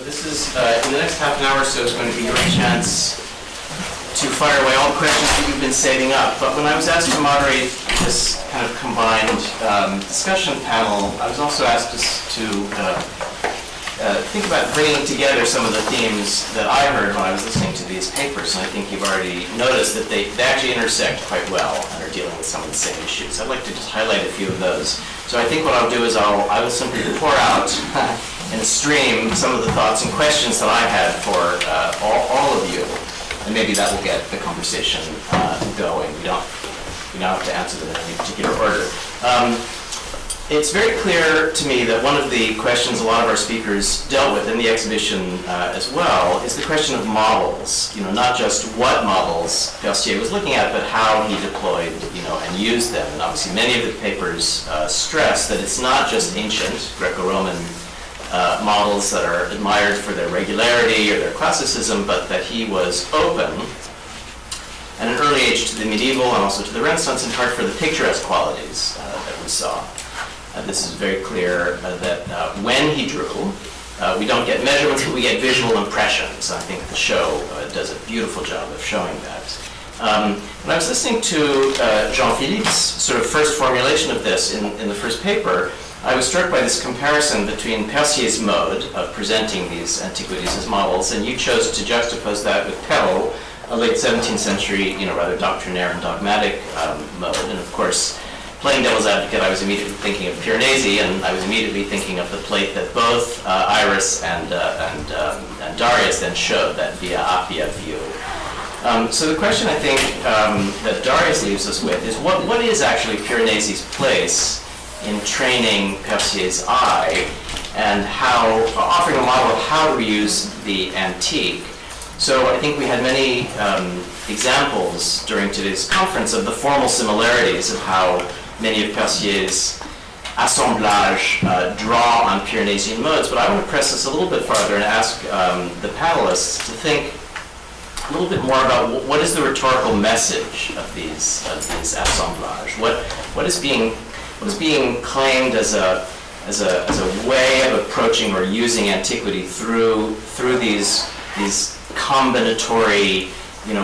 So this is, in the next half an hour or so, is going to be your chance to fire away all the questions that you've been saving up. But when I was asked to moderate this kind of combined discussion panel, I was also asked to think about bringing together some of the themes that I heard when I was listening to these papers. And I think you've already noticed that they actually intersect quite well and are dealing with some of the same issues. I'd like to just highlight a few of those. So I think what I'll do is I will simply pour out in a stream some of the thoughts and questions that I had for all of you. And maybe that will get the conversation going. We don't have to answer them in any particular order. It's very clear to me that one of the questions a lot of our speakers dealt with in the exhibition as well is the question of models. Not just what models Percier was looking at, but how he deployed, and used them. And obviously, many of the papers stress that it's not just ancient Greco-Roman models that are admired for their regularity or their classicism, but that he was open at an early age to the medieval and also to the Renaissance, in part for the picturesque qualities that we saw. This is very clear that when he drew, we don't get measurements, but we get visual impressions. I think the show does a beautiful job of showing that. When I was listening to Jean-Philippe's sort of first formulation of this in the first paper, I was struck by this comparison between Percier's mode of presenting these antiquities as models, and you chose to juxtapose that with Perrault, a late 17th century, rather doctrinaire and dogmatic mode. And of course, playing devil's advocate, I was immediately thinking of Piranesi, and I was immediately thinking of the plate that both Iris and Darius then showed, that via Appia view. So the question I think that Darius leaves us with is what is actually Piranesi's place in training Percier's eye, and how, offering a model of how to use the antique. So I think we had many examples during today's conference of the formal similarities of how many of Percier's assemblages draw on Piranesian modes, but I want to press this a little bit farther and ask the panelists to think a little bit more about what is the rhetorical message of these assemblages. What is being claimed as a way of approaching or using antiquity through these combinatory,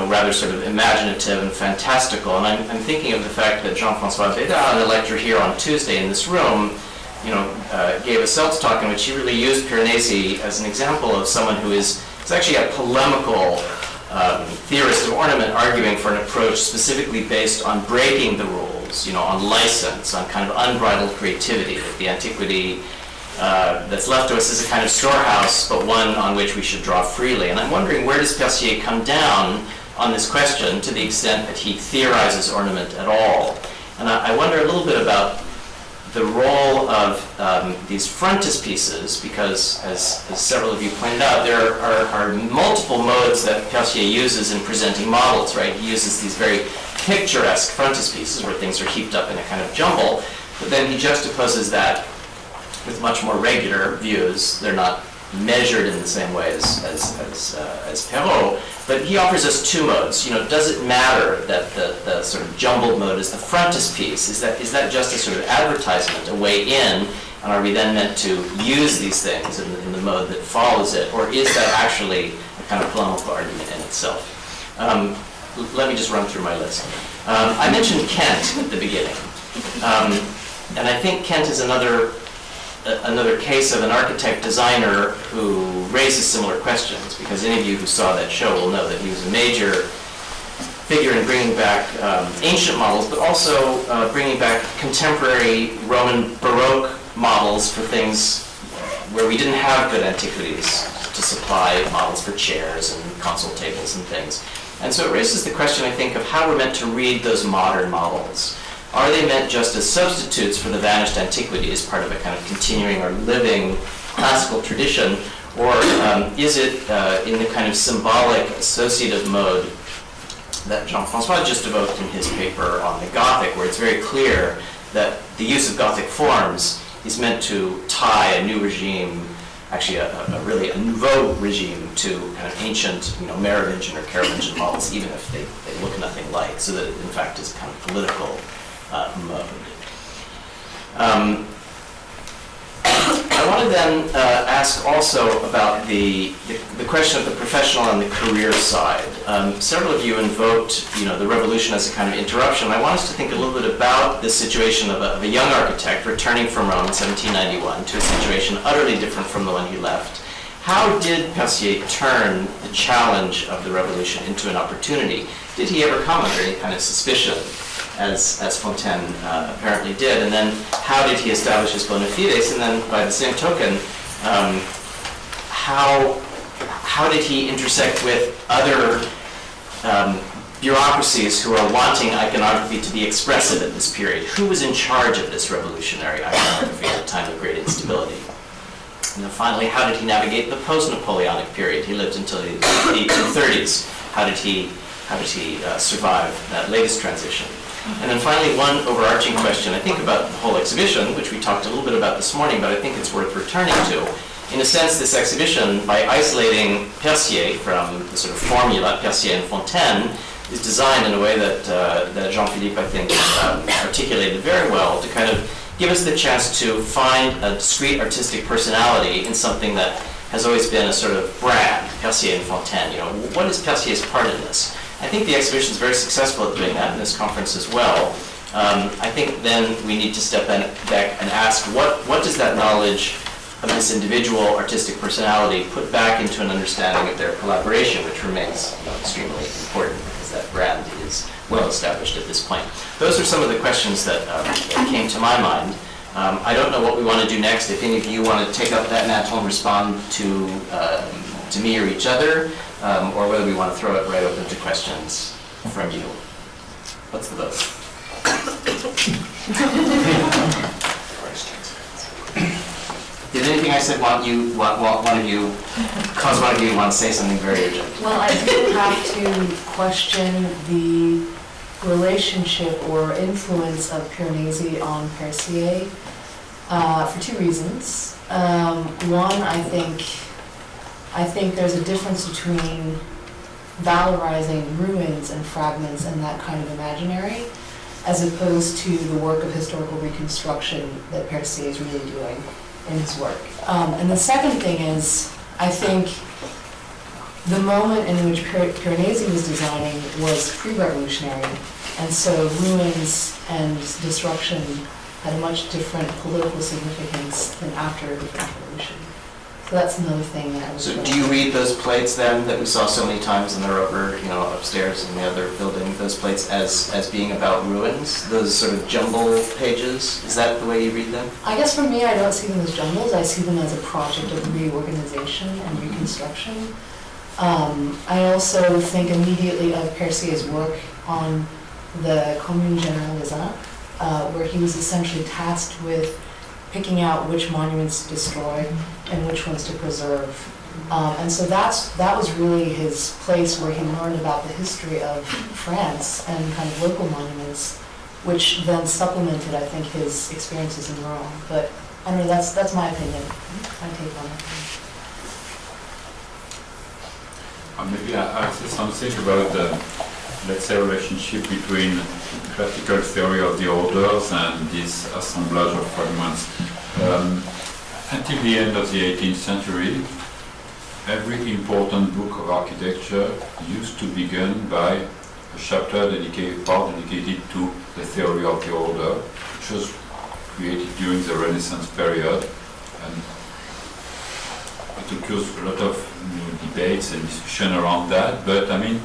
rather sort of imaginative and fantastical. And I'm thinking of the fact that Jean-François Bédard, in a lecture here on Tuesday in this room, gave a Celts talk in which he really used Piranesi as an example of someone who is actually a polemical theorist of ornament, arguing for an approach specifically based on breaking the rules, on license, on kind of unbridled creativity, that the antiquity that's left to us is a kind of storehouse, but one on which we should draw freely. And I'm wondering, where does Percier come down on this question to the extent that he theorizes ornament at all? And I wonder a little bit about the role of these frontispieces, because as several of you pointed out, there are multiple modes that Percier uses in presenting models, right? He uses these very picturesque frontispieces where things are heaped up in a kind of jumble, but then he juxtaposes that with much more regular views. They're not measured in the same way as Perrault, but he offers us two modes. Does it matter that the sort of jumbled mode is the frontispiece? Is that just a sort of advertisement, a way in, and are we then meant to use these things in the mode that follows it, or is that actually a kind of polemical argument in itself? Let me just run through my list. I mentioned Kent at the beginning, and I think Kent is another case of an architect-designer who raises similar questions, because any of you who saw that show will know that he was a major figure in bringing back ancient models, but also bringing back contemporary Roman Baroque models for things where we didn't have good antiquities to supply models for chairs and console tables and things. And so it raises the question, I think, of how we're meant to read those modern models. Are they meant just as substitutes for the vanished antiquity, as part of a kind of continuing or living classical tradition, or is it in the kind of symbolic associative mode that Jean-François just evoked in his paper on the Gothic, where it's very clear that the use of Gothic forms is meant to tie a new regime, actually a really a nouveau regime, to kind of ancient, Merovingian or Carolingian models, even if they look nothing like, so that it in fact is kind of political mode. I want to then ask also about the question of the professional and the career side. Several of you invoked, the revolution as a kind of interruption. I want us to think a little bit about the situation of a young architect returning from Rome in 1791 to a situation utterly different from the one he left. How did Percier turn the challenge of the revolution into an opportunity? Did he ever come under any kind of suspicion, as Fontaine apparently did? And then how did he establish his bona fides? And then by the same token, how did he intersect with other bureaucracies who are wanting iconography to be expressive at this period? Who was in charge of this revolutionary iconography at a time of great instability? And then finally, how did he navigate the post-Napoleonic period? He lived until the 1830s. How did he survive that latest transition? And then finally, one overarching question, I think, about the whole exhibition, which we talked a little bit about this morning, but I think it's worth returning to. In a sense, this exhibition, by isolating Percier from the sort of formula Percier and Fontaine, is designed in a way that Jean-Philippe, I think, articulated very well to kind of give us the chance to find a discrete artistic personality in something that has always been a sort of brand, Percier and Fontaine. What is Percier's part in this? I think the exhibition is very successful at doing that, and this conference as well. I think then we need to step back and ask, what does that knowledge of this individual artistic personality put back into an understanding of their collaboration, which remains extremely important because that brand is well established at this point. Those are some of the questions that came to my mind. I don't know what we want to do next. If any of you want to take up that mantle and respond to me or each other, or whether we want to throw it right open to questions from you. What's the vote? Did anything I said cause one of you want to say something very urgent? Well, I do have to question the relationship or influence of Piranesi on Percier for two reasons. One, I think there's a difference between valorizing ruins and fragments and that kind of imaginary, as opposed to the work of historical reconstruction that Percier is really doing in his work. And the second thing is, I think the moment in which Piranesi was designing was pre-revolutionary, and so ruins and destruction had a much different political significance than after the French Revolution. So that's another thing that I was. So do you read those plates then that we saw so many times and they're over, upstairs in the other building, those plates as being about ruins, those sort of jumble pages? Is that the way you read them? I guess for me, I don't see them as jumbles. I see them as a project of reorganization and reconstruction. I also think immediately of Percier's work on the Commune Générale des Arts, where he was essentially tasked with picking out which monuments to destroy and which ones to preserve. And so that was really his place where he learned about the history of France and kind of local monuments, which then supplemented, I think, his experiences in Rome. But I don't know, that's my opinion, my take on it. Maybe I'll say something about the, let's say, relationship between classical theory of the orders and this assemblage of fragments. Until the end of the 18th century, every important book of architecture used to begin by a chapter dedicated to the theory of the order, which was created during the Renaissance period. And it occurs a lot of debates and discussion around that, but I mean,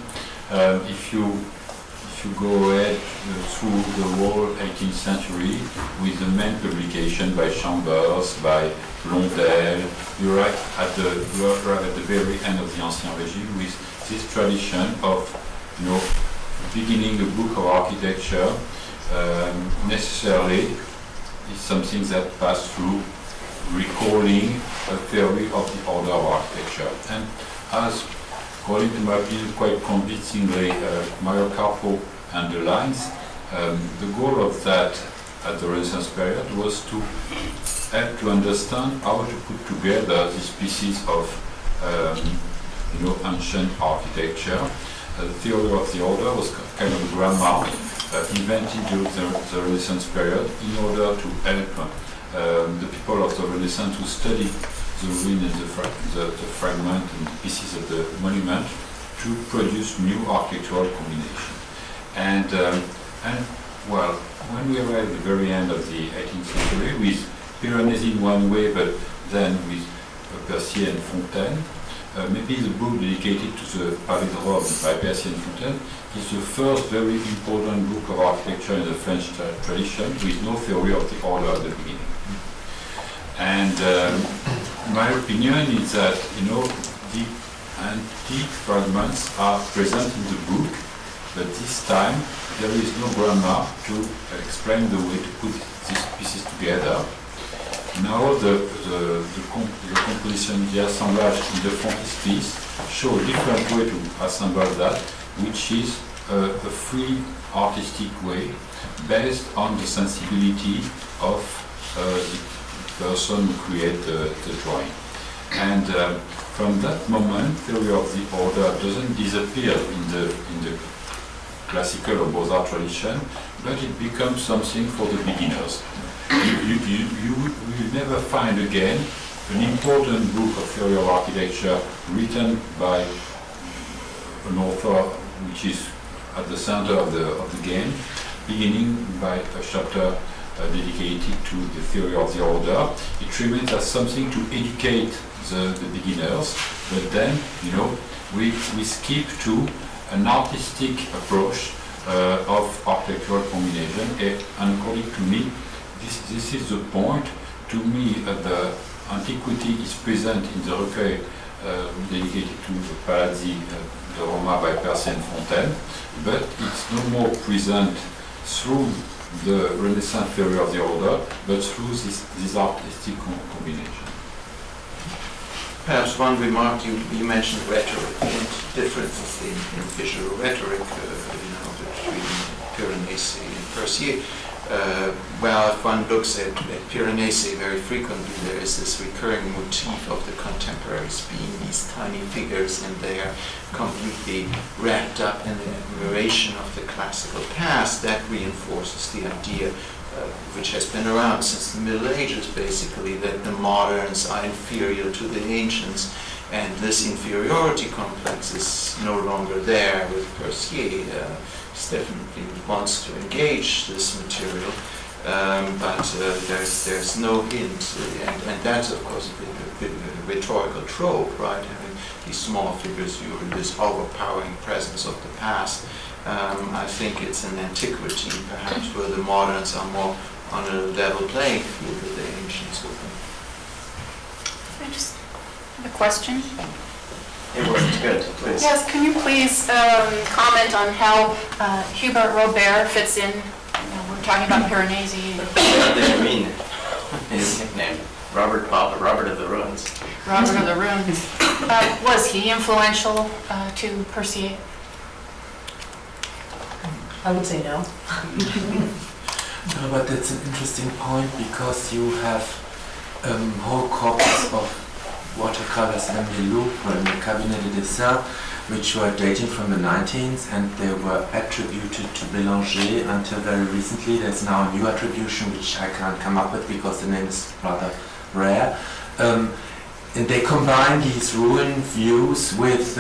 if you go ahead through the whole 18th century with the main publication by Chambers, by Blondel, you're right at the very end of the Ancien Régime with this tradition of, beginning a book of architecture necessarily is something that passed through recalling a theory of the order of architecture. And as, according to my opinion, quite convincingly, Mario Carpo underlines, the goal of that at the Renaissance period was to help to understand how to put together these pieces of ancient architecture. The theory of the order was kind of a grammar invented during the Renaissance period in order to help the people of the Renaissance who studied the ruin and the fragment and the pieces of the monument to produce new architectural combination. And well, when we arrive at the very end of the 18th century with Piranesi in one way, but then with Percier and Fontaine, maybe the book dedicated to the Palais de Rome by Percier and Fontaine is the first very important book of architecture in the French tradition with no theory of the order at the beginning. And my opinion is that, the antique fragments are present in the book, but this time there is no grammar to explain the way to put these pieces together. Now the composition, the assemblage in the frontispiece show a different way to assemble that, which is a free artistic way based on the sensibility of the person who created the drawing. And from that moment, theory of the order doesn't disappear in the classical or Beaux-Arts tradition, but it becomes something for the beginners. You will never find again an important book of theory of architecture written by an author which is at the center of the game, beginning by a chapter dedicated to the theory of the order. It remains as something to educate the beginners, but then, we skip to an artistic approach of architectural combination, and according to me, this is the point. To me, the Antiquity is present in the recueil dedicated to the Palazzi de Roma by Percier and Fontaine, but it's no more present through the Renaissance theory of the order, but through this artistic combination. Perhaps one remark, you mentioned rhetoric and differences in visual rhetoric between Piranesi and Percier. Well, if one looks at Piranesi, very frequently there is this recurring motif of the contemporaries being these tiny figures, and they are completely wrapped up in the admiration of the classical past. That reinforces the idea, which has been around since the Middle Ages, basically, that the moderns are inferior to the ancients, and this inferiority complex is no longer there with Percier. Definitely wants to engage this material, but there's no hint, and that's of course a rhetorical trope, right? Having these small figures, this overpowering presence of the past. I think it's an antiquity, perhaps, where the moderns are more on a level playing field with the ancients. I just have a question. It was good, please. Yes, can you please comment on how Hubert Robert fits in? We're talking about Piranesi. What did you mean? His nickname, Robert of the Ruins. Robert of the Ruins. Was he influential to Percier? I would say no. No, but that's an interesting point, because you have whole corpus of watercolors in the Louvre and the Cabinet de Dessin, which were dating from the 19th, and they were attributed to Bélanger until very recently. There's now a new attribution which I can't come up with because the name is rather rare. And they combine these ruin views with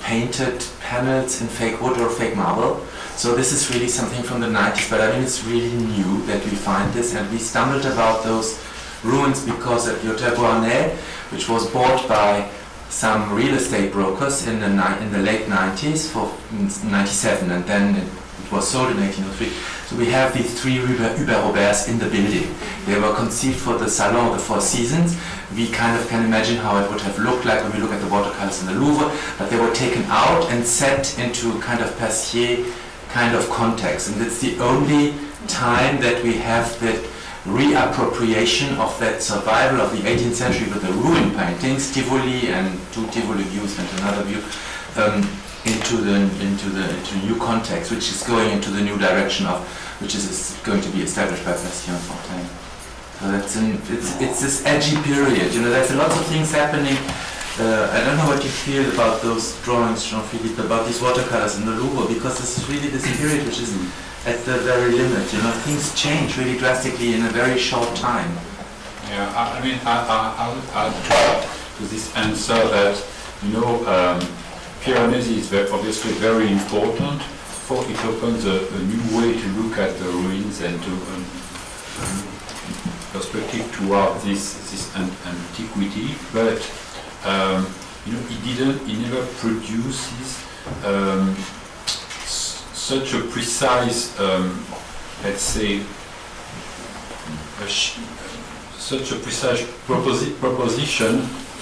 painted panels in fake wood or fake marble. So this is really something from the 90s, but I think it's really new that we find this, and we stumbled about those ruins because at Hotel Beauharnais, which was bought by some real estate brokers in the late 90s for 97, and then it was sold in 1803. So we have these three Hubert Roberts in the building. They were conceived for the Salon of the Four Seasons. We kind of can imagine how it would have looked like when we look at the watercolors in the Louvre, but they were taken out and set into a kind of Percier kind of context. And it's the only time that we have that reappropriation of that survival of the 18th century with the ruin paintings, Tivoli and two Tivoli views and another view, into new context, which is going into the new direction of which is going to be established by Percier and Fontaine. So it's this edgy period. There's lots of things happening I don't know what you feel about those drawings, Jean-Philippe, about these watercolors in the Louvre, because this is really this period which is at the very limit. You know, things change really drastically in a very short time. Yeah, I mean, I would add to this answer that, you know, Piranesi is obviously very important, for it opens a new way to look at the ruins and to perspective toward this antiquity, but you know, he never produces such a precise, let's say, such a precise proposition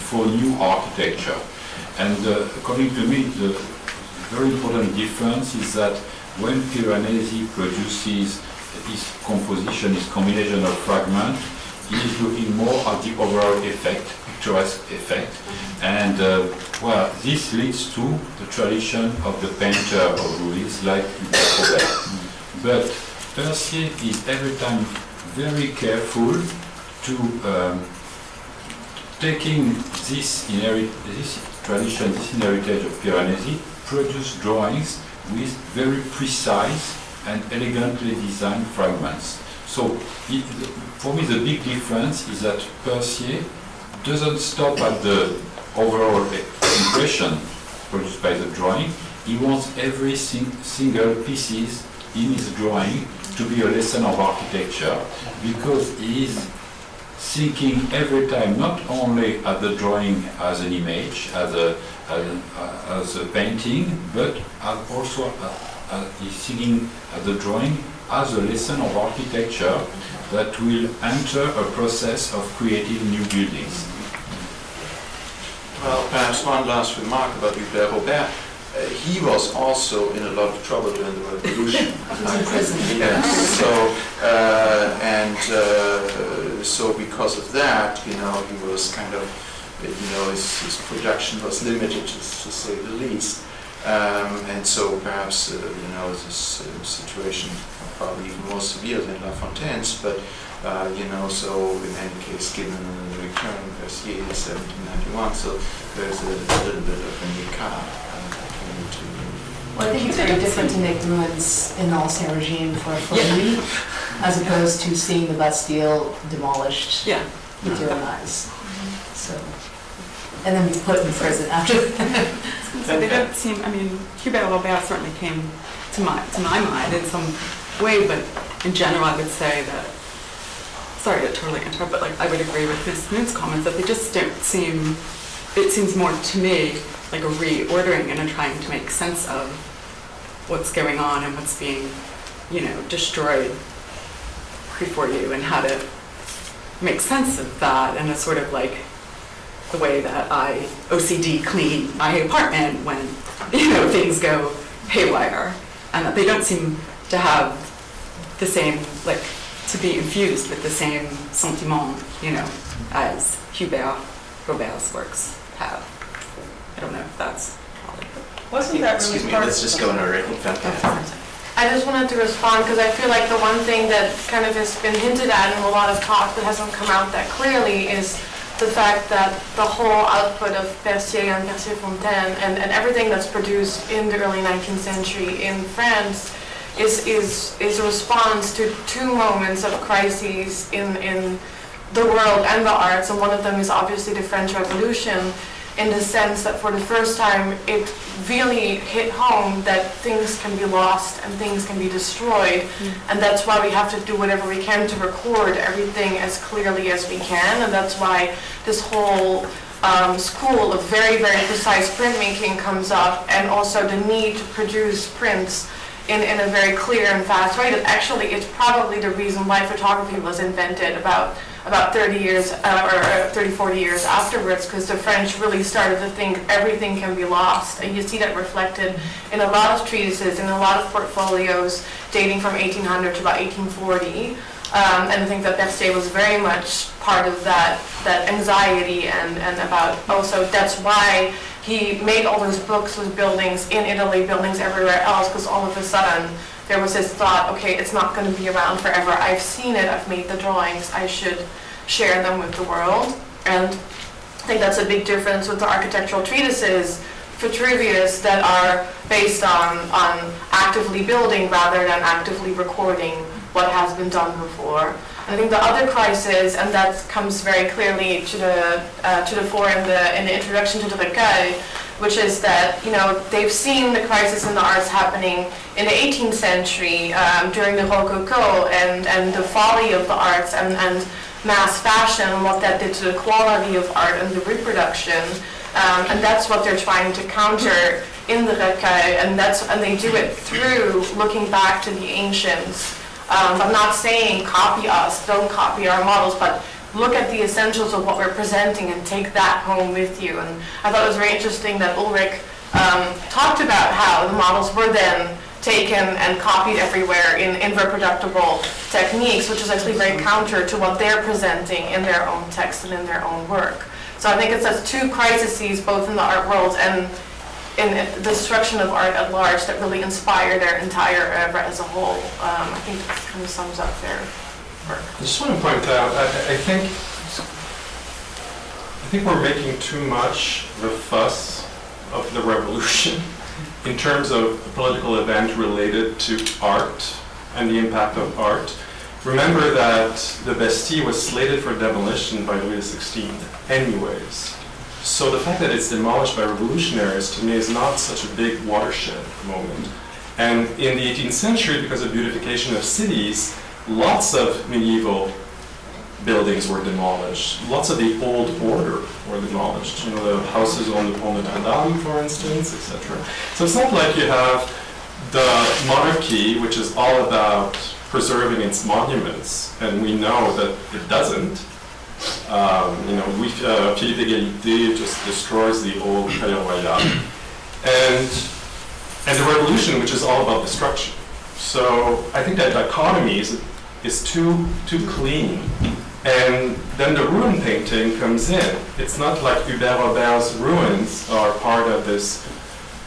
for new architecture. And according to me, the very important difference is that when Piranesi produces his composition, his combination of fragments, he is looking more at the overall effect, picturesque effect. And well, this leads to the tradition of the painter of ruins like Ulrich Leben. But Percier is every time very careful to taking this tradition, this heritage of Piranesi, produce drawings with very precise and elegantly designed fragments. So for me the big difference is that Percier doesn't stop at the overall impression produced by the drawing. He wants every single pieces in his drawing to be a lesson of architecture, because he is thinking every time not only at the drawing as an image, as a painting, but also he's thinking at the drawing as a lesson of architecture that will enter a process of creating new buildings. Well, perhaps one last remark about Ulrich Leben. He was also in a lot of trouble during the Revolution. He was in prison. Yes. So because of that, you know, he was kind of, you know, his production was limited, to say the least. And so perhaps, you know, this situation probably even more severe than La Fontaine's, but you know, so in any case, given the return of Percier in 1791, so there's a little bit of an écart. Well, I think it's very different to make ruins in Ancien Regime for Louis, as opposed to seeing the Bastille demolished with your own eyes. So, and then be put in prison after. So they don't seem. I mean, Hubert Robert certainly came to my mind in some way, but in general, I would say that. Sorry to totally interrupt, but like I would agree with Ms. Moon's comments that they just don't seem. It seems more to me like a reordering and a trying to make sense of what's going on and what's being, you know, destroyed before you, and how to make sense of that, and a sort of like the way that I OCD clean my apartment when, you know, things go haywire, and that they don't seem to have the same, like, to be infused with the same sentiment, you know, as Hubert Robert's works have. I don't know if that's probably. Wasn't that really part of... Let's just go in order. I just wanted to respond because I feel like the one thing that kind of has been hinted at in a lot of talk that hasn't come out that clearly is the fact that the whole output of Percier and Percier Fontaine and everything that's produced in the early 19th century in France is a response to two moments of crises in the world and the arts, and one of them is obviously the French Revolution, in the sense that for the first time it really hit home that things can be lost and things can be destroyed, and that's why we have to do whatever we can to record everything as clearly as we can, and that's why this whole school of very, very precise printmaking comes up, and also the need to produce prints in a very clear and fast way. That actually it's probably the reason why photography was invented about 30 years or 30, 40 years afterwards, because the French really started to think everything can be lost. And you see that reflected in a lot of treatises, in a lot of portfolios dating from 1800 to about 1840. And I think that Percier was very much part of that anxiety, and about also that's why he made all those books with buildings in Italy, buildings everywhere else, because all of a sudden there was this thought, okay, it's not going to be around forever. I've seen it, I've made the drawings, I should share them with the world. And think that's a big difference with the architectural treatises Vitruvius that are based on actively building rather than actively recording what has been done before. And I think the other crisis, and that comes very clearly to the fore in the introduction to the Recueil, which is that, you know, they've seen the crisis in the arts happening in the 18th century during the Rococo and the folly of the arts and mass fashion and what that did to the quality of art and the reproduction. And that's what they're trying to counter in the Recueil, and they do it through looking back to the ancients. I'm not saying copy us, don't copy our models, but look at the essentials of what we're presenting and take that home with you. And I thought it was very interesting that Ulrich talked about how the models were then taken and copied everywhere in reproducible techniques, which is actually very counter to what they're presenting in their own text and in their own work. So I think it's those two crises, both in the art world and in the destruction of art at large, that really inspire their entire oeuvre as a whole. I think that kind of sums up their work. I just want to point out, I think we're making too much of a fuss of the revolution in terms of a political event related to art and the impact of art. Remember that the Bastille was slated for demolition by Louis XVI anyways. So the fact that it's demolished by revolutionaries to me is not such a big watershed moment. And in the 18th century, because of beautification of cities, lots of medieval buildings were demolished. Lots of the old order were demolished. You know, the houses on the Pont de Notre Dame, for instance, etc. So it's not like you have the monarchy, which is all about preserving its monuments, and we know that it doesn't. You know, Philippe d'Égalité just destroys the old Palais Royal, and the revolution, which is all about destruction. So I think that dichotomy is too clean. And then the ruin painting comes in. It's not like Hubert Robert's ruins are part of this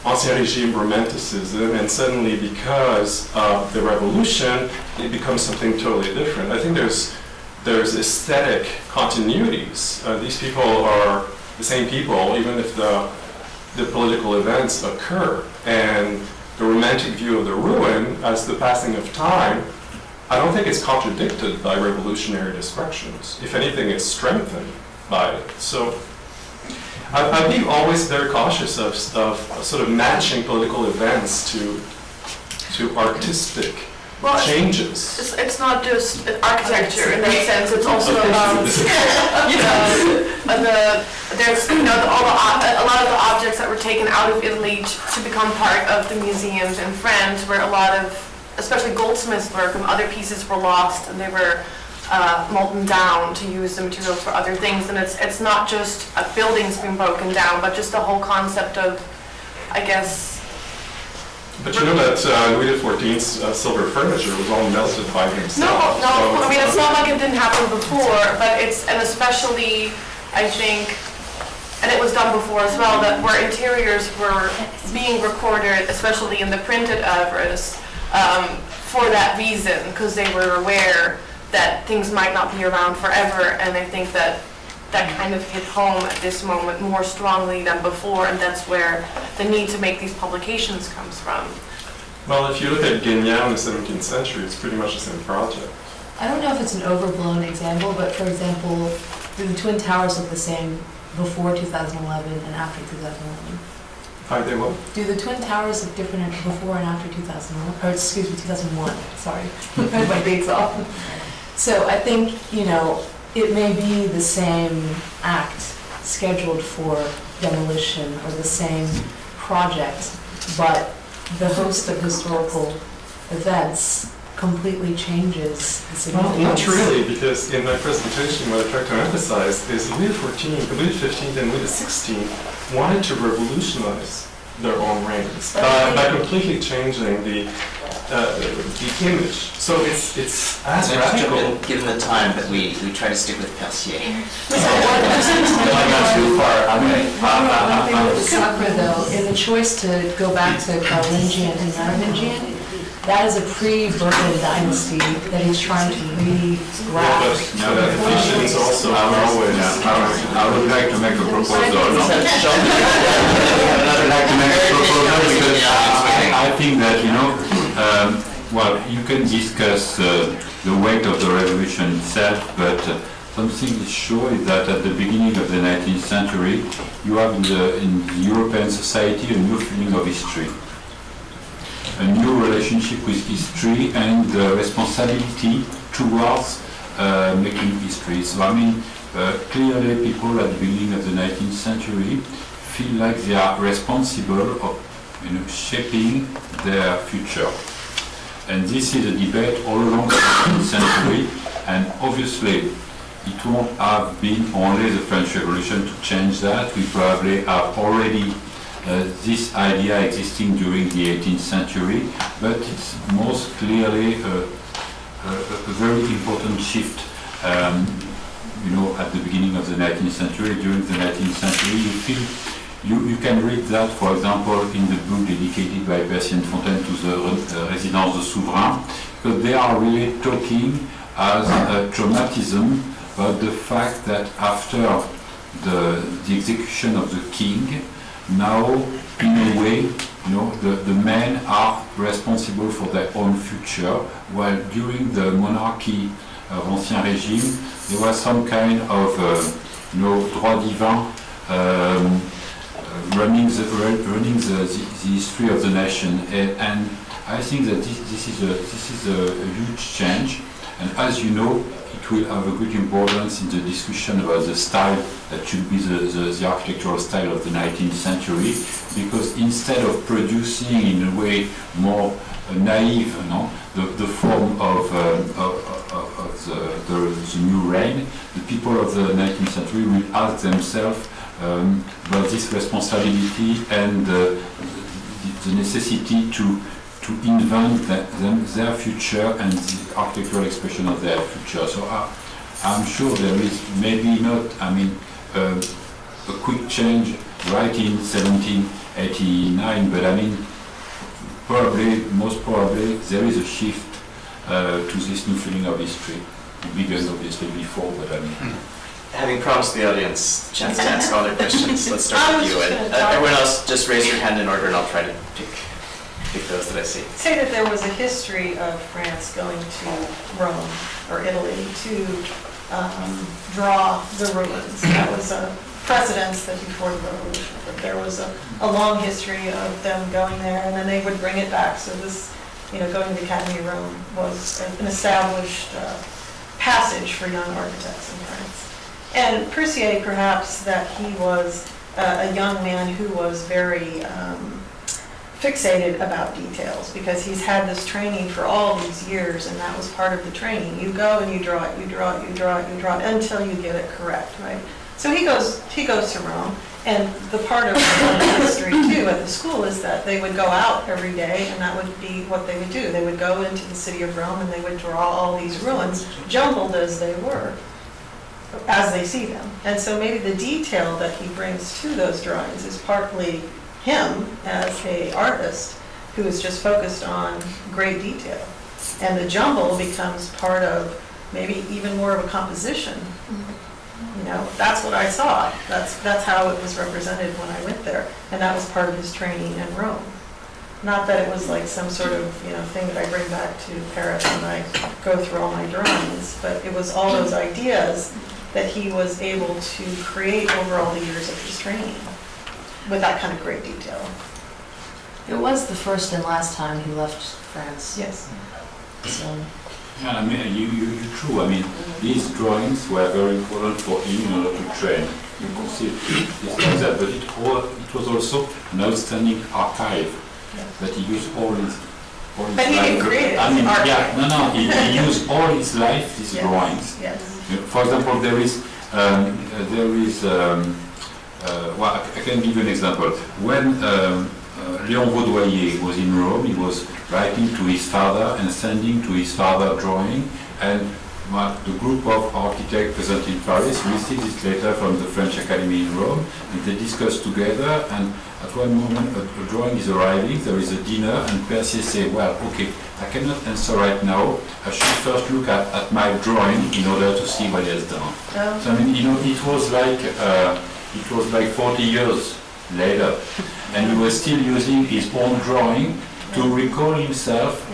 Ancien Régime romanticism, and suddenly because of the revolution, it becomes something totally different. I think there's aesthetic continuities. These people are the same people, even if the political events occur. And the romantic view of the ruin as the passing of time, I don't think it's contradicted by revolutionary destructions. If anything, it's strengthened by it. So I'd be always very cautious of sort of matching political events to artistic changes. It's not just architecture in that sense. It's also about there's a lot of the objects that were taken out of Italy to become part of the museums in France, where a lot of, especially goldsmiths' work and other pieces were lost, and they were molten down to use the materials for other things. And it's not just a building's being broken down, but just the whole concept of, I guess. But you know that Louis XIV's silver furniture was all melted by himself. No, I mean, it's not like it didn't happen before, but and especially, I think, and it was done before as well, that where interiors were being recorded, especially in the printed oeuvres, for that reason, because they were aware that things might not be around forever, and I think that kind of hit home at this moment more strongly than before, and that's where the need to make these publications comes from. Well, if you look at Guignard in the 17th century, it's pretty much the same project. I don't know if it's an overblown example, but for example, do the Twin Towers look the same before 2011 and after 2011? They will. Do the Twin Towers look different before and after 2001? Or excuse me, 2001, sorry. I had my dates off. So I think, you know, it may be the same act scheduled for demolition or the same project, but the host of historical events completely changes the significance. Well, not really, because in my presentation what I tried to emphasize is Louis XIV, Louis XV, and Louis XVI wanted to revolutionize their own reigns by completely changing the image. So it's as radical. Given the time, but we try to stick with Percier. One thing with the Sacre, though, in the choice to go back to Carolingian and Merovingian, that is a pre-Bourbon dynasty that he's trying to re-graft. Now that efficiency also I would like to make a proposal. I would like to make a proposal because I think that, well, you can discuss the weight of the revolution itself, but something is sure is that at the beginning of the 19th century, you have in the European society a new feeling of history, a new relationship with history and responsibility towards making history. So I mean, clearly people at the beginning of the 19th century feel like they are responsible of shaping their future. And this is a debate all along the 19th century, and obviously it won't have been only the French Revolution to change that. We probably have already this idea existing during the 18th century, but it's most clearly a very important shift. At the beginning of the 19th century, during the 19th century, you can read that, for example, in the book dedicated by Percier and Fontaine to the Résidence de Souverain, because they are really talking as a traumatism about the fact that after the execution of the king, now, in a way, the men are responsible for their own future, while during the monarchy of Ancien Régime, there was some kind of, droit divin running the history of the nation, and I think that this is a huge change, and as you know, it will have a good importance in the discussion about the style that should be the architectural style of the 19th century, because instead of producing in a way more naive, the form of the new reign, the people of the 19th century will ask themselves about this responsibility and the necessity to invent their future and the architectural expression of their future. So I'm sure there is maybe not, a quick change right in 1789, but most probably there is a shift to this new feeling of history. It began obviously before, but Having promised the audience a chance to ask all their questions, let's start with you. And everyone else, just raise your hand in order, and I'll try to pick those that I see. Say that there was a history of France going to Rome or Italy to draw the ruins. That was a precedence that before the revolution, that there was a long history of them going there, and then they would bring it back. So this, going to the Academy of Rome was an established passage for young architects in France. And Percier, perhaps, that he was a young man who was very fixated about details, because he's had this training for all these years, and that was part of the training. You go and you draw it, you draw it, you draw it, you draw it, until you get it correct, right? So he goes to Rome, and the part of the history, too, at the school is that they would go out every day, and that would be what they would do. They would go into the city of Rome, and they would draw all these ruins, jumbled as they were, as they see them. And so maybe the detail that he brings to those drawings is partly him as an artist who is just focused on great detail. And the jumble becomes part of maybe even more of a composition. That's what I saw. That's how it was represented when I went there. And that was part of his training in Rome. Not that it was like some sort of thing that I bring back to Paris when I go through all my drawings, but it was all those ideas that he was able to create over all the years of his training with that kind of great detail. It was the first and last time he left France. Yes. So. Yeah, you're true. These drawings were very important for him in order to train. You could see this like that, but it was also an outstanding archive that he used all his life. But he didn't create it. He used all his life these drawings. Yes. For example, there is I can give you an example. When Léon Vaudoyer was in Rome, he was writing to his father and sending to his father drawing, and the group of architects present in Paris received this letter from the French Academy in Rome, and they discussed together, and at one moment a drawing is arriving, there is a dinner, and Percier says, well, okay, I cannot answer right now, I should first look at my drawing in order to see what he has done. Oh. So I mean, it was like 40 years later, and he was still using his own drawing to recall himself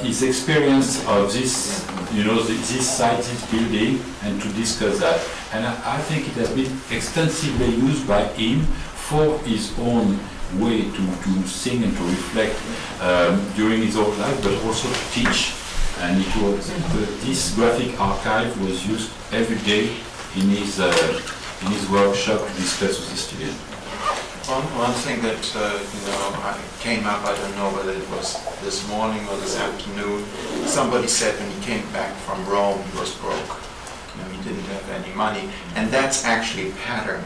his experience of this, this site, this building, and to discuss that. And I think it has been extensively used by him for his own way to sing and to reflect during his own life, but also to teach. And it was this graphic archive was used every day in his workshop to discuss with the students. One thing that came up, I don't know whether it was this morning or this afternoon. Somebody said when he came back from Rome, he was broke. He didn't have any money, and that's actually a pattern.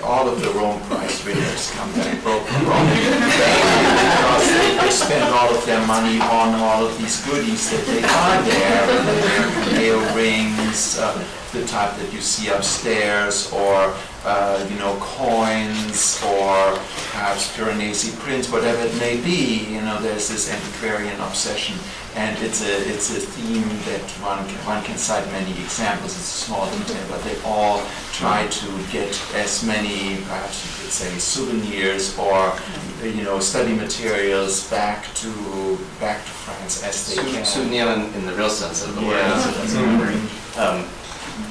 All of the Rome Prize winners come back broke from Rome because they spend all of their money on all of these goodies that they buy there, whether they're earrings, the type that you see upstairs, or coins, or perhaps Piranesi prints, whatever it may be. There's this antiquarian obsession, and it's a theme that one can cite many examples. It's a small detail, but they all try to get as many, perhaps you could say, souvenirs or study materials back to France as they can. Souvenir in the real sense of the word. Yeah.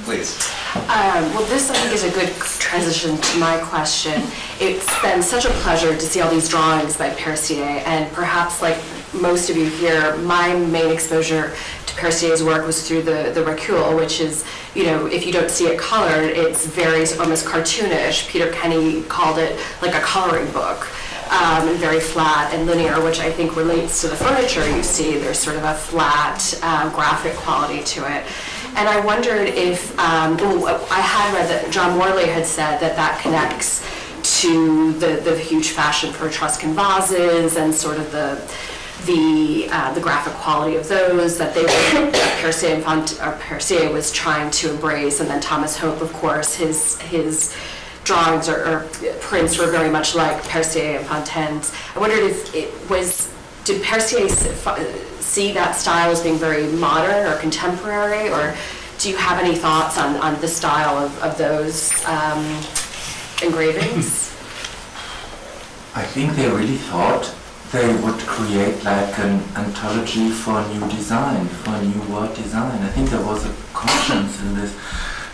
Please. Well, this I think is a good transition to my question. It's been such a pleasure to see all these drawings by Percier, and perhaps like most of you here, my main exposure to Percier's work was through the recul, which is, if you don't see it colored, it's very almost cartoonish. Peter Kenny called it like a coloring book. And very flat and linear, which I think relates to the furniture you see. There's sort of a flat graphic quality to it. And I wondered if, I had read that John Morley had said that connects to the huge fashion for Etruscan vases and sort of the graphic quality of those that they were, Percier was trying to embrace, and then Thomas Hope, of course, his drawings or prints were very much like Percier and Fontaine's. I wondered if did Percier see that style as being very modern or contemporary, or do you have any thoughts on the style of those engravings? I think they really thought they would create like an anthology for new design, for new world design. I think there was a conscience in this. I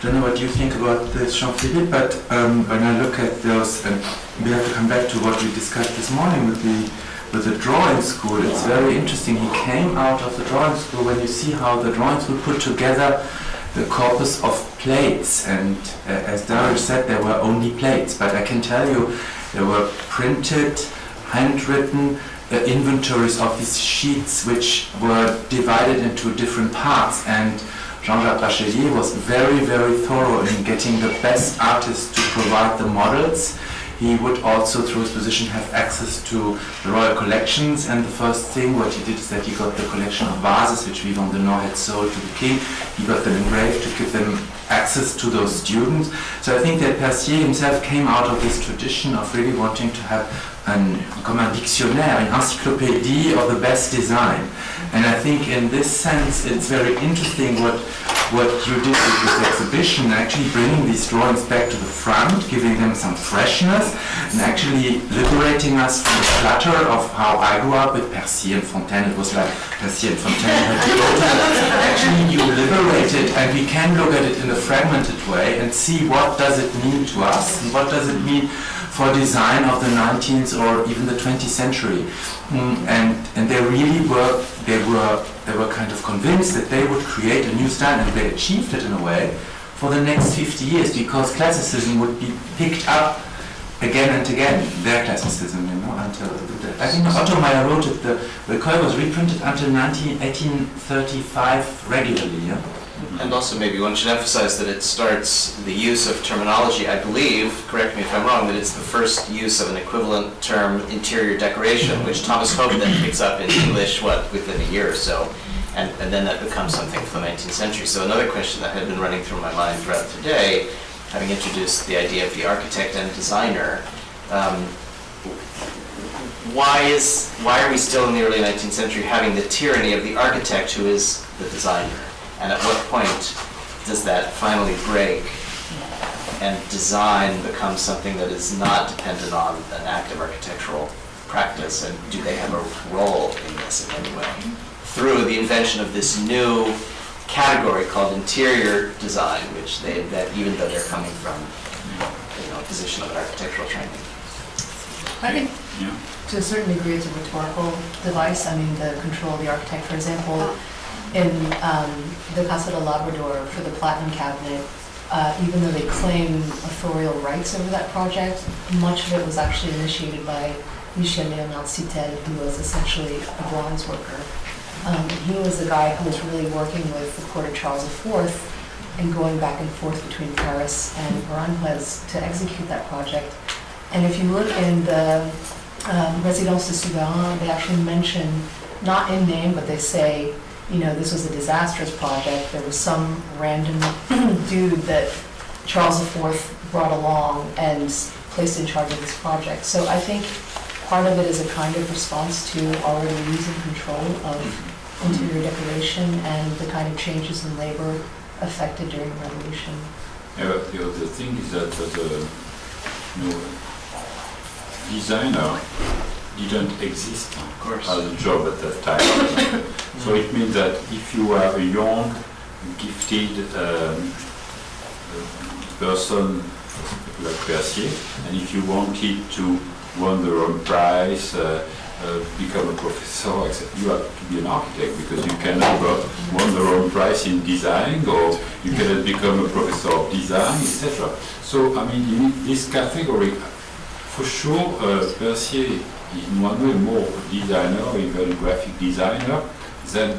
don't know what you think about this, Jean-Philippe, but when I look at those, and we have to come back to what we discussed this morning with the drawing school, it's very interesting. He came out of the drawing school when you see how the drawings were put together, the corpus of plates, and as Darius said, there were only plates, but I can tell you there were printed, handwritten inventories of these sheets which were divided into different parts, and Jean-Jacques Bachelier was very, very thorough in getting the best artists to provide the models. He would also, through his position, have access to the royal collections, and the first thing what he did is that he got the collection of vases which Vivant de Nord had sold to the king. He got them engraved to give them access to those students. So I think that Percier himself came out of this tradition of really wanting to have comme un dictionnaire, an encyclopédie of the best design. And I think in this sense it's very interesting what you did with this exhibition, actually bringing these drawings back to the front, giving them some freshness, and actually liberating us from the clutter of how I grew up with Percier and Fontaine. It was like Percier and Fontaine had to go to. Actually you liberate it, and we can look at it in a fragmented way and see what does it mean to us, and what does it mean for design of the 19th or even the 20th century. And they really were, they were kind of convinced that they would create a new style, and they achieved it in a way for the next 50 years, because classicism would be picked up again and again, their classicism, until, I think Otto Meyer wrote it, the Recol was reprinted until 1835 regularly, yeah? And also maybe one should emphasize that it starts the use of terminology, I believe, correct me if I'm wrong, that it's the first use of an equivalent term, interior decoration, which Thomas Hope then picks up in English, within a year or so. and then that becomes something from the 19th century. So another question that had been running through my mind throughout today, having introduced the idea of the architect and designer, why are we still in the early 19th century having the tyranny of the architect who is the designer? And at what point does that finally break and design becomes something that is not dependent on an active architectural practice? And do they have a role in this in any way? Through the invention of this new category called interior design, which they invent even though they're coming from a position of architectural training. I think Yeah. to a certain degree it's a rhetorical device. I mean, the control of the architect, for example, in the Casa del Labrador for the Platinum Cabinet, even though they claim authorial rights over that project, much of it was actually initiated by Michel Léonard Fontaine, who was essentially a bronze worker. He was the guy who was really working with the court of Charles IV and going back and forth between Paris and Aranjuez to execute that project. And if you look in the Résidence de Souverain, they actually mention, not in name, but they say, this was a disastrous project. There was some random dude that Charles IV brought along and placed in charge of this project. So I think part of it is a kind of response to already losing control of interior decoration and the kind of changes in labor affected during the Revolution. Yeah, but the other thing is that designer didn't exist as a job at that time. So it means that if you are a young, gifted person like Percier, and if you wanted to win the Rome Prize, become a professor, etc., you have to be an architect because you cannot win the Rome Prize in design, or you cannot become a professor of design, etc. So, I mean, you need this category. For sure, Percier is in one way more a designer, even a graphic designer, than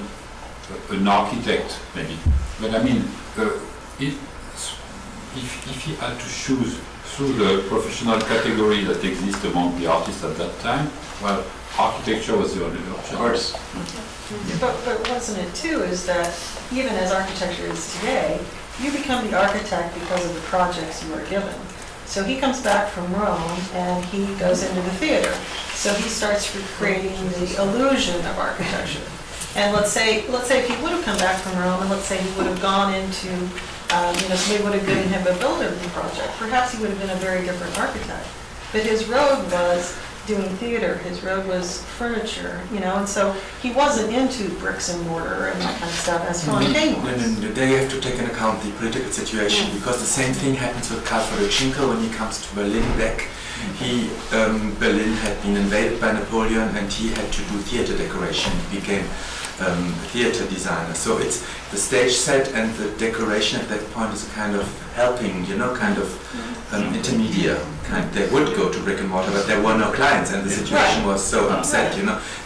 an architect, maybe. But I mean, if he had to choose through the professional category that exists among the artists at that time, well, architecture was the only option. Of course. But wasn't it too, is that even as architecture is today, you become the architect because of the projects you are given. So he comes back from Rome and he goes into the theater. So he starts recreating the illusion of architecture. And let's say if he would have come back from Rome, and let's say he would have gone into, somebody would have given him a builder project, perhaps he would have been a very different architect. But his road was doing theater, his road was furniture, and so he wasn't into bricks and mortar and that kind of stuff as Fontaine was. No, there you have to take into account the political situation, because the same thing happens with Karl Friedrich Schinkel when he comes to Berlin back. Berlin had been invaded by Napoleon and he had to do theater decoration. He became a theater designer. So it's the stage set and the decoration at that point is a kind of helping, intermediate. They would go to brick and mortar, but there were no clients, and the situation was so upset,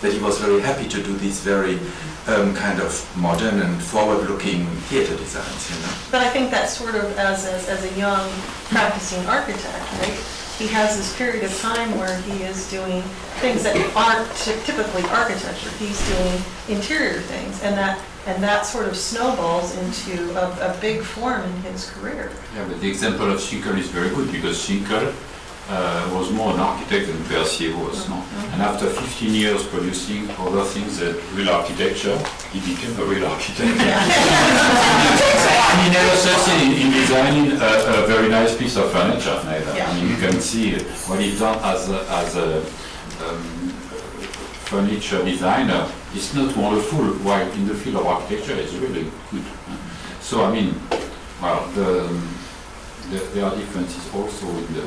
that he was very happy to do these very kind of modern and forward-looking theater designs, But I think that's sort of as a young practicing architect, right? He has this period of time where he is doing things that aren't typically architecture. He's doing interior things, and that sort of snowballs into a big form in his career. Yeah, but the example of Schinkel is very good because Schinkel was more an architect than Percier was. No? And after 15 years producing other things than real architecture, he became a real architect. He never succeeded in designing a very nice piece of furniture, neither. Yeah. I mean, you can see what he's done as a furniture designer. It's not wonderful, while in the field of architecture it's really good. So, I mean, well, there are differences also in the...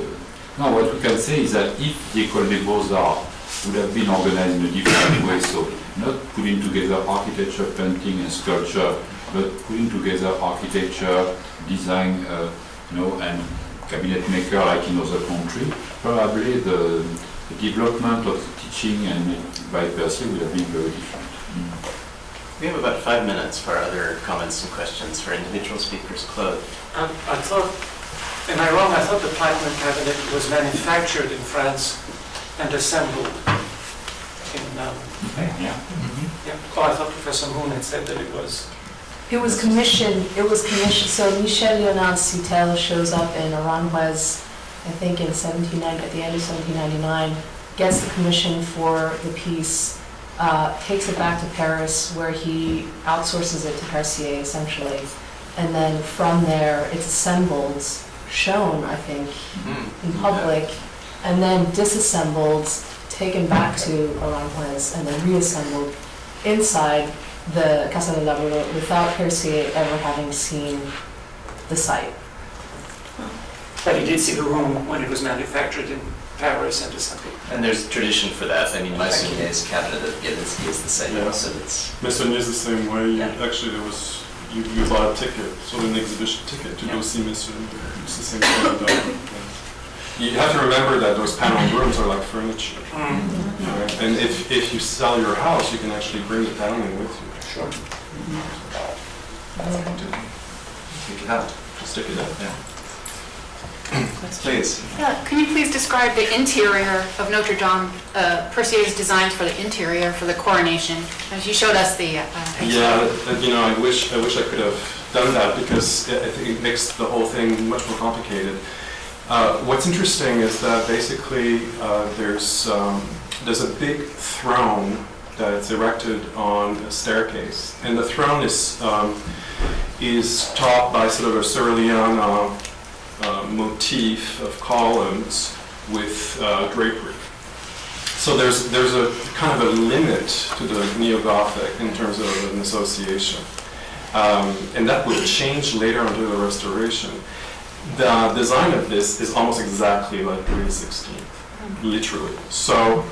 Now, what we can say is that if the École des Beaux-Arts would have been organized in a different way, so not putting together architecture, painting and sculpture, but putting together architecture, design, and cabinet maker like in other countries, probably the development of the teaching and by Percier would have been very different. We have about 5 minutes for other comments and questions for individual speakers. Claude. I thought, am I wrong? I thought the Platinum Cabinet was manufactured in France and assembled in, Yeah. yeah. Oh, I thought Professor Moon had said that it was. It was commissioned, so Michel Léonard Citel shows up in Aranjuez, I think in 1790, at the end of 1799, gets the commission for the piece, takes it back to Paris where he outsources it to Percier essentially. And then from there, it's assembled, shown, I think, in public, and then disassembled, taken back to Aranjuez, and then reassembled inside the Casa del Labrador without Percier ever having seen the site. But he did see the room when it was manufactured in Paris and assembled. And there's tradition for that. I mean, Meissonier's cabinet of Gibbons is the same, Yeah. so it's... Meissonier is the same way. Yeah. Actually, there was you bought a ticket, sort of an exhibition ticket to go see Meissonier. It's the same thing. You have to remember that those paneled rooms are like furniture. Right? And if you sell your house, you can actually bring the paneling with you. Sure. Take it out. Stick it up. Yeah. Please. Yeah, can you please describe the interior of Notre Dame, Percier's designs for the interior for the coronation? As you showed us the. Yeah, I wish I could have done that because I think it makes the whole thing much more complicated. What's interesting is that basically there's a big throne that is erected on a staircase, and the throne is topped by sort of a Cyrillian motif of columns with drapery. So there's a kind of a limit to the neo-Gothic in terms of an association, and that will change later under the Restoration. The design of this is almost exactly like Louis XVI, literally. So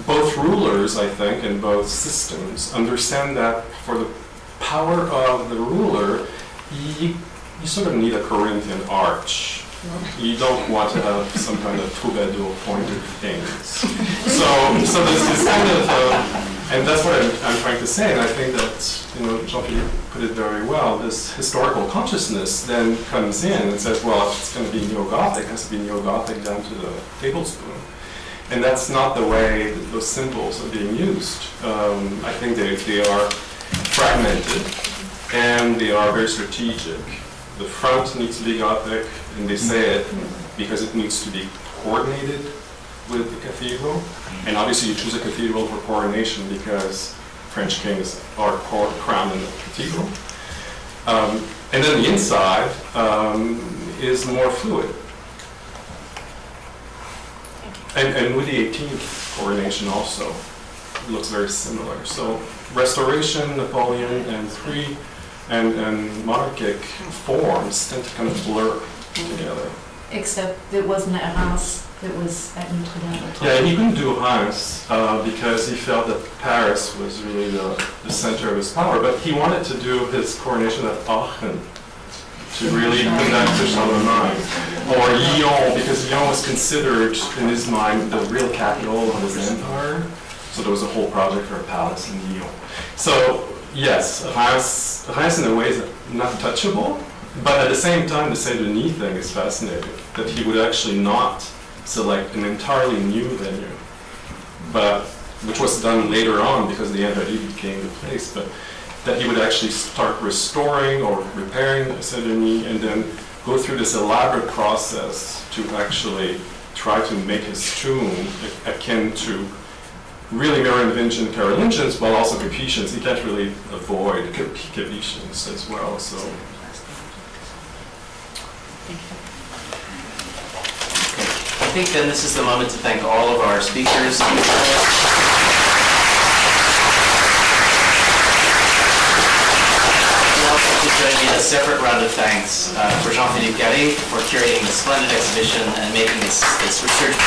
both rulers, I think, and both systems understand that for the power of the ruler, you sort of need a Corinthian arch. You don't want to have some kind of troubadour pointed things. So this is kind of, and that's what I'm trying to say, and I think that, Jean-Philippe put it very well, this historical consciousness then comes in and says, well, if it's going to be neo-Gothic, it has to be neo-Gothic down to the tablespoon. And that's not the way that those symbols are being used. I think they are fragmented, and they are very strategic. The front needs to be Gothic, and they say it because it needs to be coordinated with the cathedral. And obviously you choose a cathedral for coronation because French kings are crowned in the cathedral. And then the inside is more fluid. And with the 18th coronation also looks very similar. So Restoration, Napoleon, and monarchic forms tend to kind of blur together. Except it wasn't at Reims, it was at Notre Dame. Yeah, he couldn't do Reims because he felt that Paris was really the center of his power, but he wanted to do his coronation at Aachen to really connect to Charlemagne. Or Lyon, because Lyon was considered, in his mind, the real capital of his empire. So there was a whole project for a palace in Lyon. So, yes, Reims in a way is not touchable, but at the same time, the Saint Denis thing is fascinating, that he would actually not select an entirely new venue, but which was done later on because the Antiquity came into place, but that he would actually start restoring or repairing Saint Denis and then go through this elaborate process to actually try to make his tomb akin to really Merovingian Carolingians, while also Capetians. He can't really avoid Capetians as well. So. I think then this is the moment to thank all of our speakers. Join me in a separate round of thanks for Jean-Philippe Garric for curating this splendid exhibition and making this research.